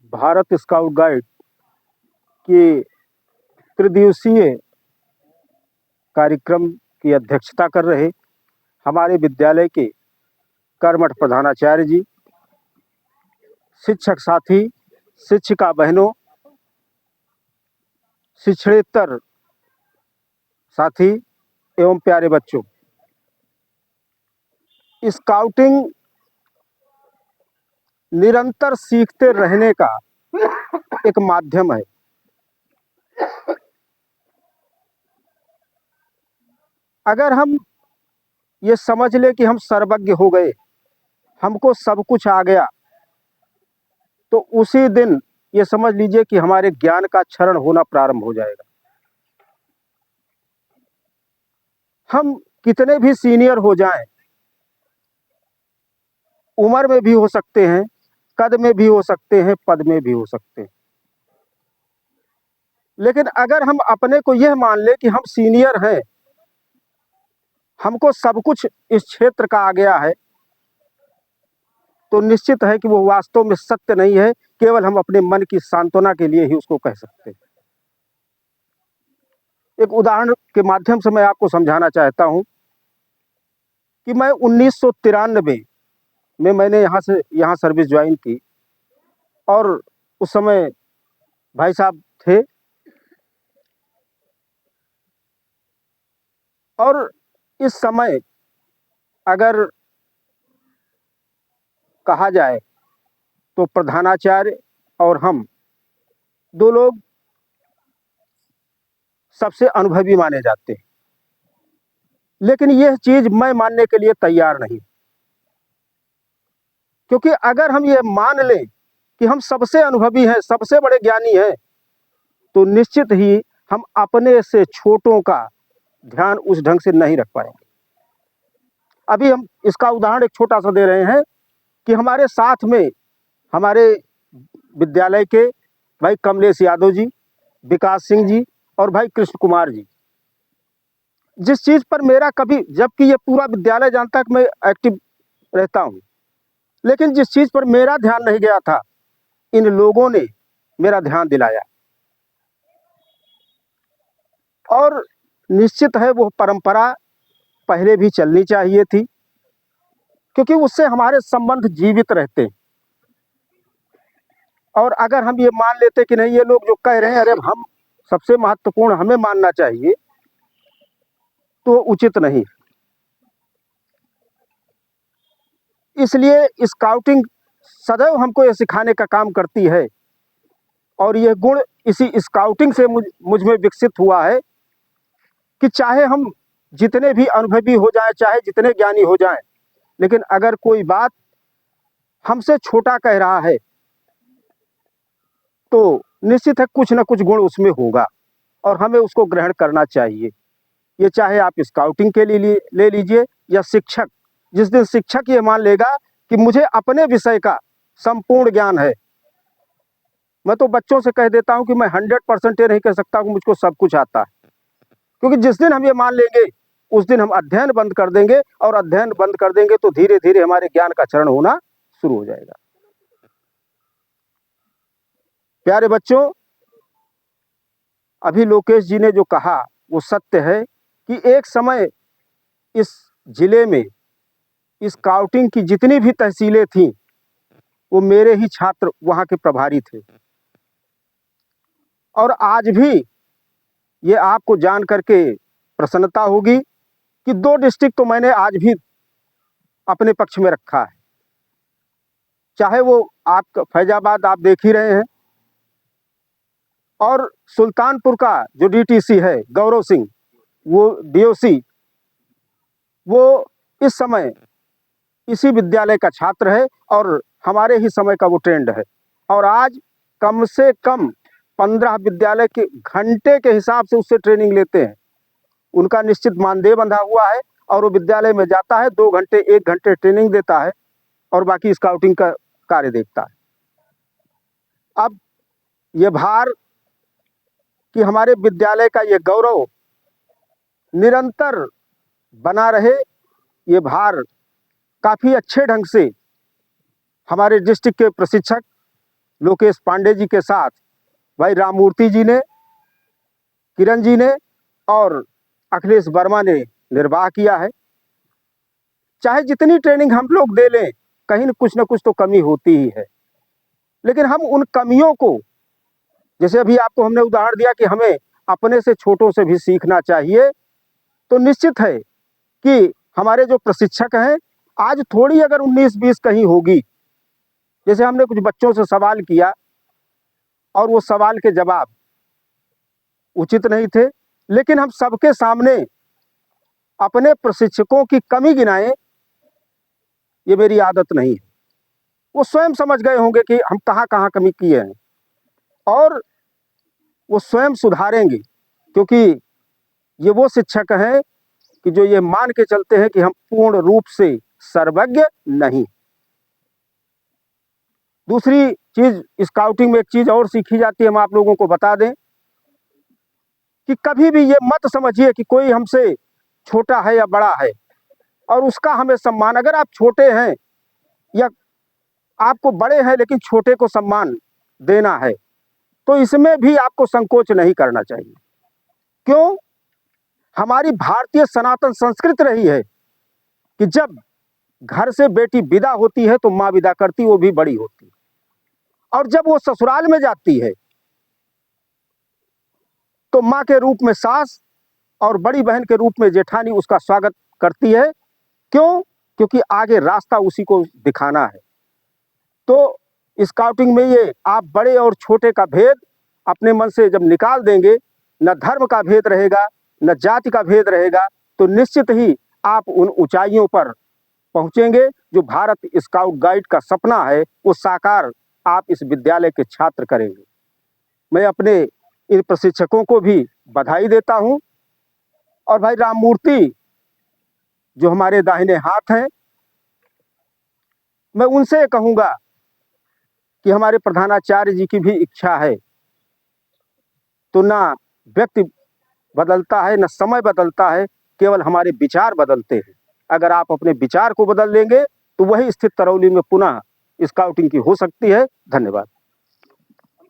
Bharat scout guide के त्रिदिवसीय कार्यक्रम की अध्यक्षता कर रहे हमारे विद्यालय के कर्मठ प्रधानाचार्य जी, शिक्षक साथी, शिक्षिका बहनों, शिक्षणेतर साथी एवं प्यारे बच्चों, स्काउटिंग निरंतर सीखते रहने का एक माध्यम है। अगर हम ये समझ ले कि हम सर्वज्ञ हो गए, हमको सब कुछ आ गया, तो उसी दिन ये समझ लीजिए कि हमारे ज्ञान का क्षरण होना प्रारंभ हो जाएगा। हम कितने भी सीनियर हो जाएं, उम्र में भी हो सकते हैं, कद में भी हो सकते हैं, पद में भी हो सकते हैं, लेकिन अगर हम अपने को यह मान ले कि हम सीनियर हैं, हमको सब कुछ इस क्षेत्र का आ गया है, तो निश्चित है कि वो वास्तव में सत्य नहीं है, केवल हम अपने मन की सांत्वना के लिए ही उसको कह सकते हैं। एक उदाहरण के माध्यम से मैं आपको समझाना चाहता हूं कि मैं 1993 में मैंने यहाँ सर्विस ज्वाइन की, और उस समय भाई साहब थे, और इस समय अगर कहा जाए तो प्रधानाचार्य और हम दो लोग सबसे अनुभवी माने जाते हैं, लेकिन यह चीज मैं मानने के लिए तैयार नहीं, क्योंकि अगर हम ये मान लें कि हम सबसे अनुभवी हैं, सबसे बड़े ज्ञानी हैं, तो निश्चित ही हम अपने से छोटों का ध्यान उस ढंग से नहीं रख पाएंगे। अभी हम इसका उदाहरण एक छोटा सा दे रहे हैं कि हमारे साथ में हमारे विद्यालय के भाई कमलेश यादव जी, विकास सिंह जी और भाई कृष्ण कुमार जी, जिस चीज पर मेरा कभी, जबकि ये पूरा विद्यालय जानता है कि मैं एक्टिव रहता हूं, लेकिन जिस चीज पर मेरा ध्यान नहीं गया था, इन लोगों ने मेरा ध्यान दिलाया, और निश्चित है वो परंपरा पहले भी चलनी चाहिए थी, क्योंकि उससे हमारे संबंध जीवित रहते हैं। और अगर हम ये मान लेते कि नहीं, ये लोग जो कह रहे हैं, अरे हम सबसे महत्वपूर्ण हमें मानना चाहिए, तो उचित नहीं। इसलिए स्काउटिंग सदैव हमको ये सिखाने का काम करती है, और यह गुण इसी स्काउटिंग से मुझ में विकसित हुआ है कि चाहे हम जितने भी अनुभवी हो जाएं, चाहे जितने ज्ञानी हो जाएं, लेकिन अगर कोई बात हमसे छोटा कह रहा है, तो निश्चित है कुछ ना कुछ गुण उसमें होगा, और हमें उसको ग्रहण करना चाहिए। ये चाहे आप स्काउटिंग के लिए ले लीजिए, या शिक्षक, जिस दिन शिक्षक ये मान लेगा कि मुझे अपने विषय का संपूर्ण ज्ञान है, मैं तो बच्चों से कह देता हूं कि मैं 100% ये नहीं कह सकता कि मुझको सब कुछ आता है, क्योंकि जिस दिन हम ये मान लेंगे, उस दिन हम अध्ययन बंद कर देंगे, और अध्ययन बंद कर देंगे तो धीरे धीरे हमारे ज्ञान का क्षरण होना शुरू हो जाएगा। प्यारे बच्चों, अभी लोकेश जी ने जो कहा वो सत्य है कि एक समय इस जिले में स्काउटिंग की जितनी भी तहसीलें थीं, वो मेरे ही छात्र वहां के प्रभारी थे। और आज भी ये आपको जान करके प्रसन्नता होगी कि 2 डिस्ट्रिक्ट तो मैंने आज भी अपने पक्ष में रखा है, चाहे वो आप फैजाबाद आप देख ही रहे हैं, और सुल्तानपुर का जो डीटीसी है गौरव सिंह, वो डीओसी, वो इस समय इसी विद्यालय का छात्र है, और हमारे ही समय का वो ट्रेंड है, और आज कम से कम 15 विद्यालय के घंटे के हिसाब से उससे ट्रेनिंग लेते हैं। उनका निश्चित मानदेय बंधा हुआ है, और वो विद्यालय में जाता है, 2 घंटे 1 घंटे ट्रेनिंग देता है, और बाकी स्काउटिंग का कार्य देखता है। अब ये भार कि हमारे विद्यालय का ये गौरव निरंतर बना रहे, ये भार काफी अच्छे ढंग से हमारे डिस्ट्रिक्ट के प्रशिक्षक लोकेश पांडे जी के साथ भाई राममूर्ति जी ने, किरण जी ने और अखिलेश वर्मा ने निर्वाह किया है। चाहे जितनी ट्रेनिंग हम लोग दे लें, कहीं न कुछ तो कमी होती ही है, लेकिन हम उन कमियों को, जैसे अभी आपको हमने उदाहरण दिया कि हमें अपने से छोटों से भी सीखना चाहिए, तो निश्चित है कि हमारे जो प्रशिक्षक हैं, आज थोड़ी अगर 19-20 कहीं होगी, जैसे हमने कुछ बच्चों से सवाल किया और वो सवाल के जवाब उचित नहीं थे, लेकिन हम सबके सामने अपने प्रशिक्षकों की कमी गिनाएं, ये मेरी आदत नहीं है। वो स्वयं समझ गए होंगे कि हम कहाँ-कहाँ कमी किए हैं और वो स्वयं सुधारेंगे, क्योंकि ये वो शिक्षक हैं कि जो ये मान के चलते हैं कि हम पूर्ण रूप से सर्वज्ञ नहीं। दूसरी चीज, स्काउटिंग में एक चीज और सीखी जाती है, हम आप लोगों को बता दें कि कभी भी ये मत समझिए कि कोई हमसे छोटा है या बड़ा है और उसका हमें सम्मान, अगर आप छोटे हैं या आपको बड़े हैं लेकिन छोटे को सम्मान देना है, तो इसमें भी आपको संकोच नहीं करना चाहिए। क्यों? हमारी भारतीय सनातन संस्कृति रही है कि जब घर से बेटी विदा होती है तो माँ विदा करती, वो भी बड़ी होती है, और जब वो ससुराल में जाती है तो माँ के रूप में सास और बड़ी बहन के रूप में जेठानी उसका स्वागत करती है। क्यों? क्योंकि आगे रास्ता उसी को दिखाना है। तो स्काउटिंग में ये आप बड़े और छोटे का भेद अपने मन से जब निकाल देंगे, न धर्म का भेद रहेगा, न जाति का भेद रहेगा, तो निश्चित ही आप उन ऊंचाइयों पर पहुंचेंगे जो भारत स्काउट गाइड का सपना है, वो साकार आप इस विद्यालय के छात्र करेंगे। मैं अपने इन प्रशिक्षकों को भी बधाई देता हूं, और भाई राममूर्ति जो हमारे दाहिने हाथ हैं, मैं उनसे कहूंगा कि हमारे प्रधानाचार्य जी की भी इच्छा है, तो ना व्यक्ति बदलता है, ना समय बदलता है, केवल हमारे विचार बदलते हैं। अगर आप अपने विचार को बदल लेंगे तो वही स्थिति तरौली में पुनः स्काउटिंग की हो सकती है। धन्यवाद।